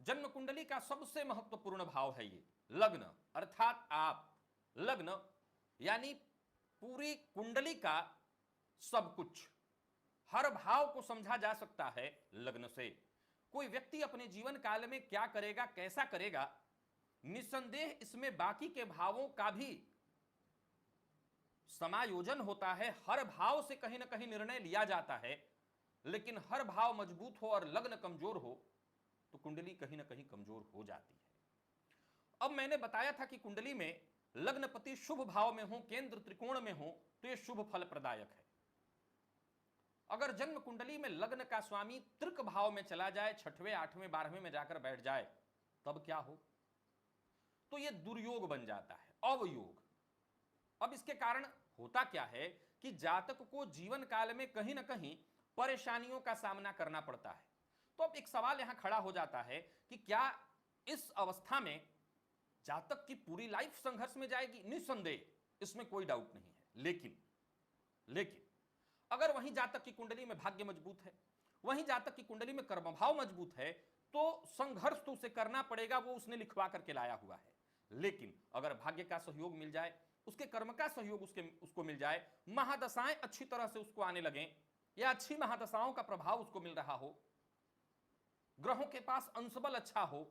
जन्म कुंडली का सबसे महत्वपूर्ण भाव है ये लग्न, अर्थात आप। लग्न यानी पूरी कुंडली का सब कुछ, हर भाव को समझा जा सकता है लग्न से। कोई व्यक्ति अपने जीवन काल में क्या करेगा, कैसा करेगा, निस्संदेह इसमें बाकी के भावों का भी समायोजन होता है। हर भाव से कहीं ना कहीं निर्णय लिया जाता है, लेकिन हर भाव मजबूत हो और लग्न कमजोर हो तो कुंडली कहीं ना कहीं कमजोर हो जाती है। अब मैंने बताया था कि कुंडली में लग्नपति शुभ भाव में हो, केंद्र त्रिकोण में हो तो यह शुभ फल प्रदायक है। अगर जन्म कुंडली में लग्न का स्वामी तृक भाव में चला जाए, 6वें 8वें 12वें में जाकर बैठ जाए, तब क्या हो, तो यह दुर्योग बन जाता है, अवयोग। अब इसके कारण होता क्या है कि जातक को जीवन काल में कहीं ना कहीं परेशानियों का सामना करना पड़ता है। तो अब एक सवाल यहां खड़ा हो जाता है कि क्या इस अवस्था में जातक की पूरी लाइफ संघर्ष में जाएगी? निस्संदेह, इसमें कोई डाउट नहीं है। लेकिन अगर वहीं जातक की कुंडली में भाग्य मजबूत है, वहीं जातक की कुंडली में कर्मभाव मजबूत है, तो संघर्ष तो उसे करना पड़ेगा, वो उसने लिखवा करके लाया हुआ है। लेकिन अगर भाग्य का सहयोग मिल जाए, उसके कर्म का सहयोग उसको मिल जाए, महादशाएं अच्छी तरह से उसको आने लगें, या अच्छी महादशाओं का प्रभाव उसको मिल रहा हो, ग्रहों के पास अंशबल अच्छा हो,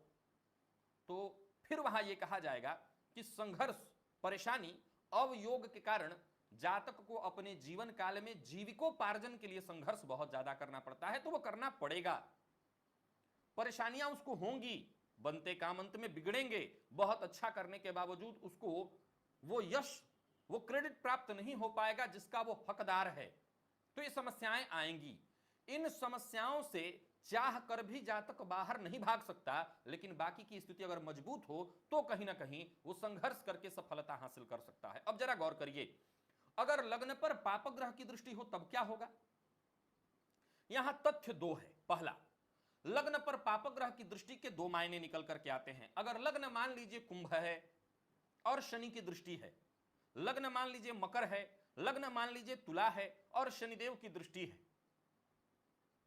तो फिर वहां यह कहा जाएगा कि संघर्ष, परेशानी, अवयोग के कारण जातक को अपने जीवन काल में जीविकोपार्जन के लिए संघर्ष बहुत ज्यादा करना पड़ता है। तो वो करना पड़ेगा, परेशानियां उसको होंगी, बनते काम अंत में बिगड़ेंगे। बहुत अच्छा करने के बावजूद उसको वो यश, वो क्रेडिट प्राप्त नहीं हो पाएगा जिसका वो हकदार है। तो ये समस्याएं आएंगी। इन समस्याओं से चाह कर भी जातक बाहर नहीं भाग सकता, लेकिन बाकी की स्थिति अगर मजबूत हो तो कहीं ना कहीं वो संघर्ष करके सफलता हासिल कर सकता है। अब जरा गौर करिए, अगर लग्न पर पापग्रह की दृष्टि हो तब क्या होगा? यहां तथ्य दो है। पहला, लग्न पर पापग्रह की दृष्टि के दो मायने निकल करके आते हैं। अगर लग्न मान लीजिए कुंभ है और शनि की दृष्टि है, लग्न मान लीजिए मकर है, लग्न मान लीजिए तुला है और शनिदेव की दृष्टि है,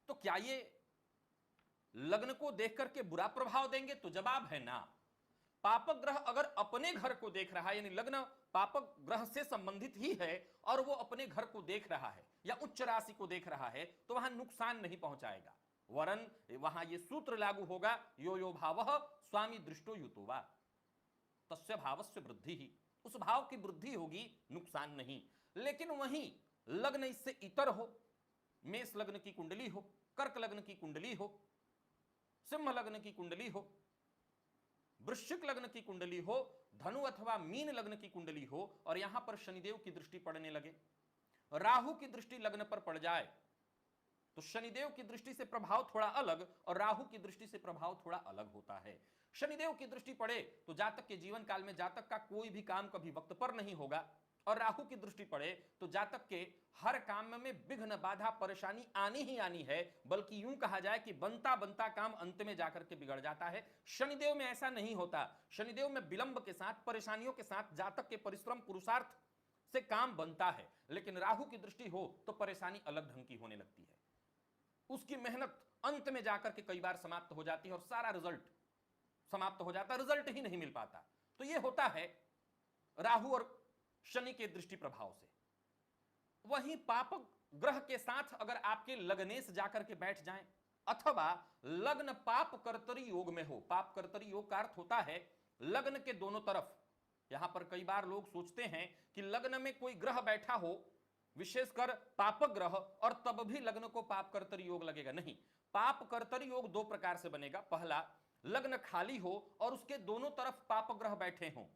तो क्या ये लग्न को देख करके बुरा प्रभाव देंगे? तो जवाब है ना। पापक ग्रह अगर अपने घर को देख रहा है, यानी लग्न पापक ग्रह से संबंधित ही है और वो अपने घर को देख रहा है या उच्च राशि को देख रहा है, तो वहां नुकसान नहीं पहुंचाएगा। वरन वहां ये सूत्र लागू होगा, यो यो भावः स्वामी दृष्टो युतो वा तस्य भावस्य वृद्धि ही, उस भाव की वृद्धि होगी, नुकसान नहीं। लेकिन वहीं लग्न इससे इतर हो, मेष लग्न की कुंडली हो, कर्क लग्न की कुंडली हो, सिंह लग्न की कुंडली हो, वृश्चिक लग्न की कुंडली हो, धनु अथवा मीन लग्न की कुंडली हो और यहां पर शनिदेव की दृष्टि पड़ने लगे, राहु की दृष्टि लग्न पर पड़ जाए, तो शनिदेव की दृष्टि से प्रभाव थोड़ा अलग और राहु की दृष्टि से प्रभाव थोड़ा अलग होता है। शनिदेव की दृष्टि पड़े तो जातक के जीवन काल में जातक का कोई भी काम कभी वक्त पर नहीं होगा, और राहु की दृष्टि पड़े तो जातक के हर काम में विघ्न, बाधा, परेशानी आनी ही आनी है। बल्कि यूं कहा जाए कि बनता बनता काम अंत में जाकर के बिगड़ जाता है। शनिदेव में ऐसा नहीं होता। शनिदेव में विलंब के साथ, परेशानियों के साथ जातक के परिश्रम, पुरुषार्थ से काम बनता है। लेकिन राहु की दृष्टि हो तो परेशानी अलग ढंग की होने लगती है, उसकी मेहनत अंत में जाकर के कई बार समाप्त हो जाती है और सारा रिजल्ट समाप्त हो जाता है, रिजल्ट ही नहीं मिल पाता। तो यह होता है राहु और शनि के दृष्टि प्रभाव से। वहीं पाप ग्रह के साथ अगर आपके लग्नेश जाकर के बैठ जाएं, अथवा लग्न पाप कर्तरी योग में हो, पाप कर्तरी योग का अर्थ होता है लग्न के दोनों तरफ। यहां पर कई बार लोग सोचते हैं कि लग्न में कोई ग्रह बैठा हो, विशेषकर पाप ग्रह, और तब भी लग्न को पाप कर्तरी योग लगेगा। नहीं, पाप कर्तरी योग दो प्रकार से बनेगा। पहला, लग्न खाली हो और उसके दोनों तरफ पाप ग्रह बैठे हों,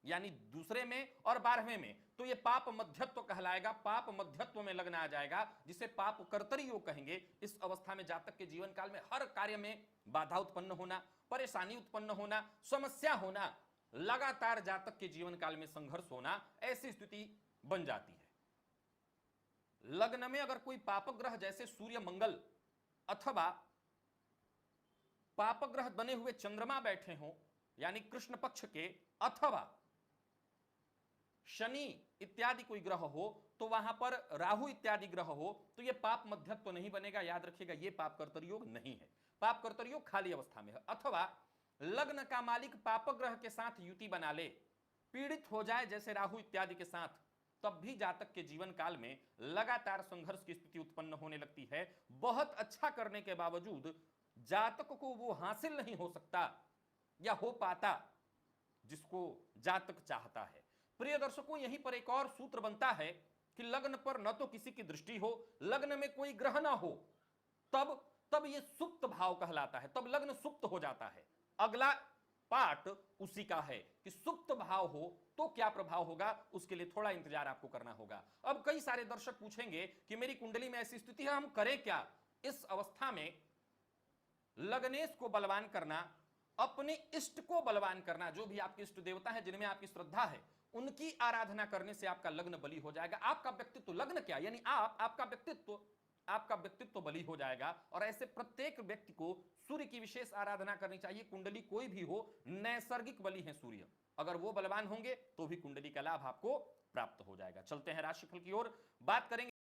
यानी दूसरे में और 12वें में, तो यह पाप मध्यत्व कहलाएगा। पाप मध्यत्व में लग्न आ जाएगा, जिसे पाप कर्तरी योग कहेंगे। इस अवस्था में जातक के जीवन काल में हर कार्य में बाधा उत्पन्न होना, परेशानी उत्पन्न होना, समस्या होना, लगातार जातक के जीवन काल में संघर्ष होना, ऐसी स्थिति बन जाती है। लग्न में अगर कोई पाप ग्रह जैसे सूर्य, मंगल अथवा पाप ग्रह बने हुए चंद्रमा बैठे हों, यानी कृष्ण पक्ष के, अथवा शनि इत्यादि कोई ग्रह हो, तो वहां पर राहु इत्यादि ग्रह हो, तो यह पाप मध्यत्व नहीं बनेगा। याद रखिएगा, यह पाप कर्तरी योग नहीं है। पाप कर्तरी योग खाली अवस्था में है, अथवा लग्न का मालिक पाप ग्रह के साथ युति बना ले, पीड़ित हो जाए जैसे राहु इत्यादि के साथ, तब भी जातक के जीवन काल में लगातार संघर्ष की स्थिति उत्पन्न होने लगती है। बहुत अच्छा करने के बावजूद जातक को वो हासिल नहीं हो सकता या हो पाता जिसको जातक चाहता है। प्रिय दर्शकों, यहीं पर एक और सूत्र बनता है कि लग्न पर न तो किसी की दृष्टि हो, लग्न में कोई ग्रह ना हो, तब ये सुप्त भाव कहलाता है, तब लग्न सुप्त हो जाता है। अगला पार्ट उसी का है कि सुप्त भाव हो तो क्या प्रभाव होगा, उसके लिए थोड़ा इंतजार आपको करना होगा। अब कई सारे दर्शक पूछेंगे कि मेरी कुंडली में ऐसी स्थिति है, हम करें क्या? इस अवस्था में लग्नेश को बलवान करना, अपने इष्ट को बलवान करना, जो भी आपके इष्ट देवता है जिनमें आपकी श्रद्धा है उनकी आराधना करने से आपका लग्न बली हो जाएगा। आपका व्यक्तित्व, लग्न क्या यानी आपका व्यक्तित्व बली हो जाएगा। और ऐसे प्रत्येक व्यक्ति को सूर्य की विशेष आराधना करनी चाहिए। कुंडली कोई भी हो, नैसर्गिक बली है सूर्य, अगर वो बलवान होंगे तो भी कुंडली का लाभ आपको प्राप्त हो जाएगा। चलते हैं राशिफल की ओर, बात करेंगे